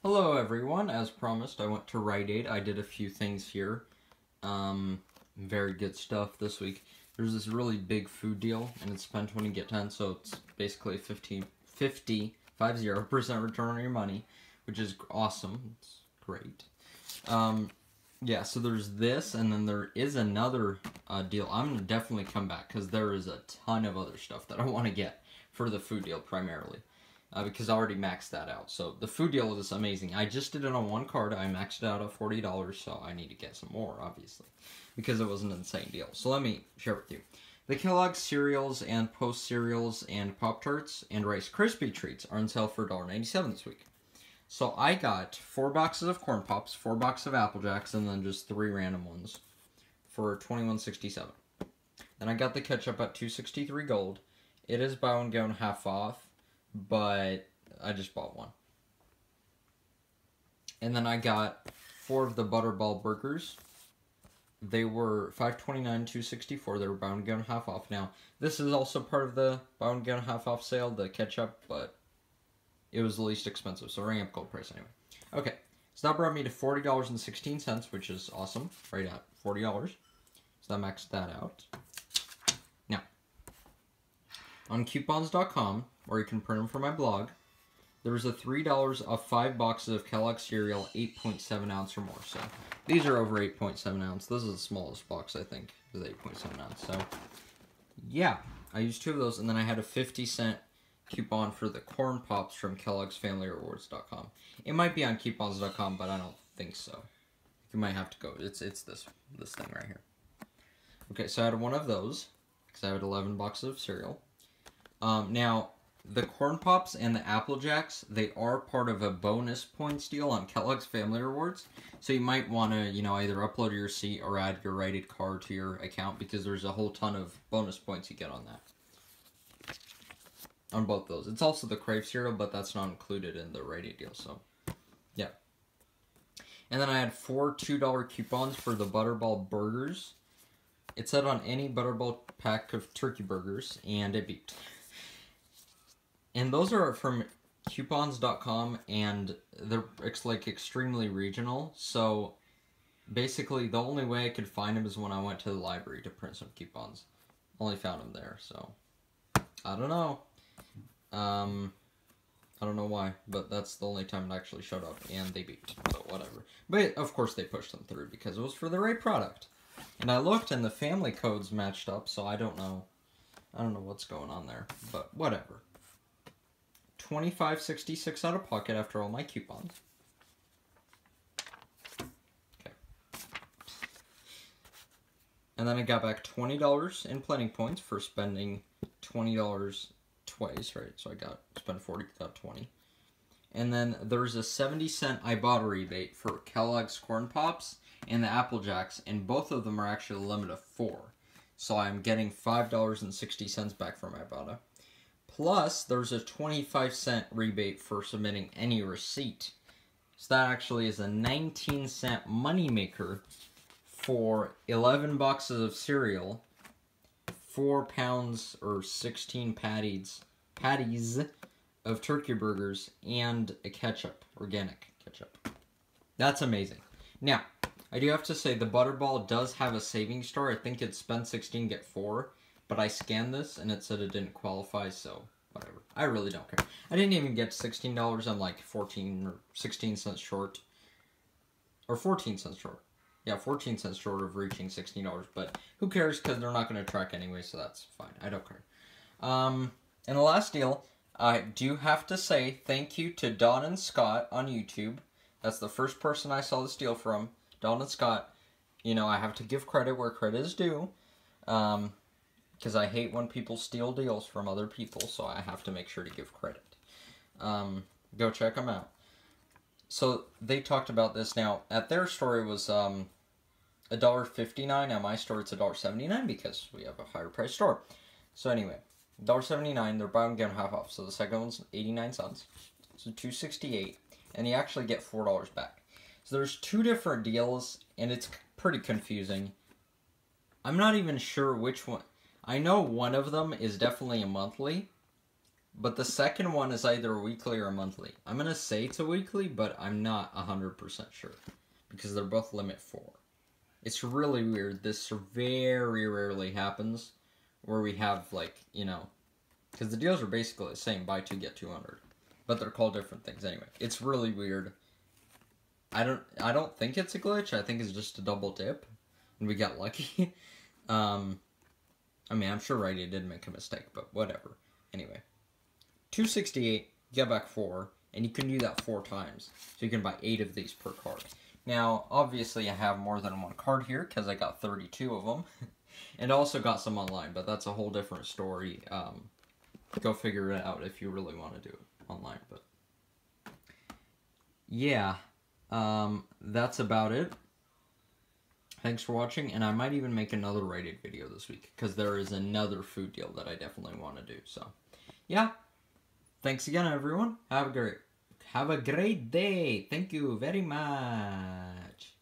Hello everyone, as promised I went to Rite. I did a few things here. Very good stuff this week. There's this really big food deal and it's spend 20 get 10, so it's basically 50% return on your money, which is awesome. It's great. Yeah, so there's this, and then there is another deal. I'm going to definitely come back because there is a ton of other stuff that I want to get for the food deal primarily. Because I already maxed that out. So the food deal is amazing. I just did it on one card. I maxed it out at $40, so I need to get some more, obviously, because it was an insane deal. So let me share with you. The Kellogg's cereals and Post cereals and Pop-Tarts and Rice Krispie treats are on sale for $1.97 this week. So I got 4 boxes of Corn Pops, 4 boxes of Apple Jacks, and then just 3 random ones for $21.67. Then I got the ketchup at $2.63 gold. It is buy one, get one half off, but I just bought one. And then I got 4 of the Butterball burgers. They were $5.29, $2.64. They were buy one, get one half off. Now, this is also part of the buy one, get one half off sale, the ketchup, but it was the least expensive, so ring up gold price anyway. Okay, so that brought me to $40.16, which is awesome, right at $40. So that maxed that out. Now, on coupons.com, or you can print them from my blog, there was a $3 of 5 boxes of Kellogg's cereal, 8.7 ounce or more. So these are over 8.7 ounce. This is the smallest box, I think, is 8.7 ounce. So yeah, I used 2 of those, and then I had a 50-cent coupon for the Corn Pops from kellogg'sfamilyrewards.com. It might be on coupons.com, but I don't think so. You might have to go. It's this thing right here. Okay, so I had one of those because I had 11 boxes of cereal. Now, the Corn Pops and the Apple Jacks, they are part of a bonus points deal on Kellogg's Family Rewards. So you might want to, either upload your receipt or add your Rite card to your account because there's a whole ton of bonus points you get on that. On both those. It's also the Crave cereal, but that's not included in the Rite deal, so yeah. And then I had 4 $2 coupons for the Butterball burgers. It said on any Butterball pack of turkey burgers, and it beeped. And those are from coupons.com, and they're like extremely regional, so basically the only way I could find them is when I went to the library to print some coupons. Only found them there, so I don't know. I don't know why, but that's the only time it actually showed up, and they beeped, so whatever. But, of course, they pushed them through, because it was for the right product. And I looked, and the family codes matched up, so I don't know what's going on there, but whatever. $25.66 out of pocket after all my coupons. Okay. And then I got back $20 in planning points for spending $20 twice, right? So I spent 40, got 20. And then there's a 70-cent Ibotta rebate for Kellogg's Corn Pops and the Apple Jacks, and both of them are actually a limit of 4. So I'm getting $5.60 back from Ibotta. Plus, there's a 25-cent rebate for submitting any receipt. So that actually is a 19-cent moneymaker for 11 boxes of cereal, 4 pounds or 16 patties of turkey burgers, and a ketchup, organic ketchup. That's amazing. Now, I do have to say the Butterball does have a savings star. I think it's spend 16, get 4, but I scanned this and it said it didn't qualify, so whatever. I really don't care. I didn't even get $16. I'm like 14 or 16 cents short. Or 14 cents short. Yeah, 14 cents short of reaching $16, but who cares because they're not going to track anyway, so that's fine. I don't care. And the last deal, I do have to say thank you to Don and Scott on YouTube. That's the first person I saw this deal from, Don and Scott. I have to give credit where credit is due, because I hate when people steal deals from other people, so I have to make sure to give credit. Go check them out. So, they talked about this. Now, at their store, it was $1.59. At my store, it's $1.79 because we have a higher price store. So, anyway, $1.79. They're buy one, get one half off. So, the second one's 89 cents. So, $2.68. And you actually get $4 back. So, there's 2 different deals, and it's pretty confusing. I'm not even sure which one. I know one of them is definitely a monthly, But the second one is either weekly or monthly. I'm going to say it's a weekly, but I'm not 100% sure. Because they're both limit 4. It's really weird. This very rarely happens where we have, like, you know, because the deals are basically the same, buy 2, get 200. But they're called different things anyway. It's really weird. I don't think it's a glitch. I think it's just a double dip. And we got lucky. I mean, I'm sure Rite did make a mistake, but whatever. Anyway. 268, get back 4, and you can do that 4 times. So you can buy 8 of these per card. Now, obviously I have more than one card here, because I got 32 of them. And also got some online, but that's a whole different story. Go figure it out if you really want to do it online. But yeah, that's about it. Thanks for watching, and I might even make another Rite video this week, because there is another food deal that I definitely want to do. So, yeah. Thanks again, everyone. Have a great day. Thank you very much.